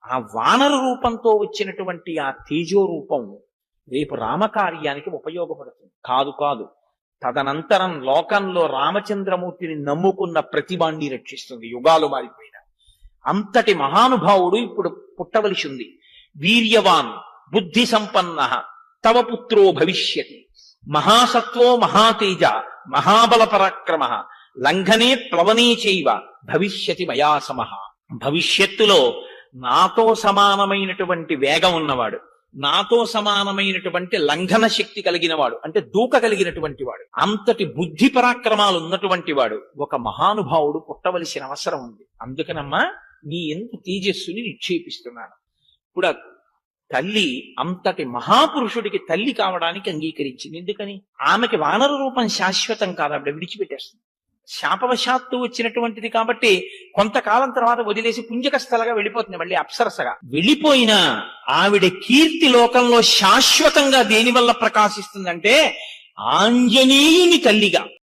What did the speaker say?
ఆ వానర రూపంతో వచ్చినటువంటి ఆ తేజో రూపం రేపు రామకార్యానికి ఉపయోగపడుతుంది. కాదు కాదు, తదనంతరం లోకంలో రామచంద్రమూర్తిని నమ్ముకున్న ప్రతిభాన్ని రక్షిస్తుంది. యుగాలు మారిపోయిన అంతటి మహానుభావుడు ఇప్పుడు పుట్టవలసి ఉంది. వీర్యవాన్ బుద్ధి సంపన్న తవ పుత్రో భవిష్యతి, మహాసత్వో మహాతేజ మహాబల పరాక్రమ, లంఘనే ప్లవనే చైవ భవిష్యతి మయా సమః. భవిష్యత్తులో నాతో సమానమైనటువంటి వేగం ఉన్నవాడు, నాతో సమానమైనటువంటి లంఘన శక్తి కలిగిన వాడు, అంటే దూక కలిగినటువంటి వాడు, అంతటి బుద్ధి పరాక్రమాలు ఉన్నటువంటి వాడు ఒక మహానుభావుడు పుట్టవలసిన అవసరం ఉంది. అందుకనమ్మా నీ ఎందు తేజస్సుని నిక్షేపిస్తున్నాను. ఇప్పుడు తల్లి అంతటి మహాపురుషుడికి తల్లి కావడానికి అంగీకరించింది. ఎందుకని? ఆమెకి వానర రూపం శాశ్వతం కాదు, ఆవిడ విడిచిపెట్టేస్తుంది. శాపవశాత్తు వచ్చినటువంటిది కాబట్టి కొంతకాలం తర్వాత వదిలేసి పుంజకస్థలగా వెళ్ళిపోతుంది, మళ్ళీ అప్సరసగా వెళ్ళిపోయినా ఆవిడ కీర్తి లోకంలో శాశ్వతంగా దేని వల్ల ప్రకాశిస్తుందంటే ఆంజనేయుని తల్లిగా.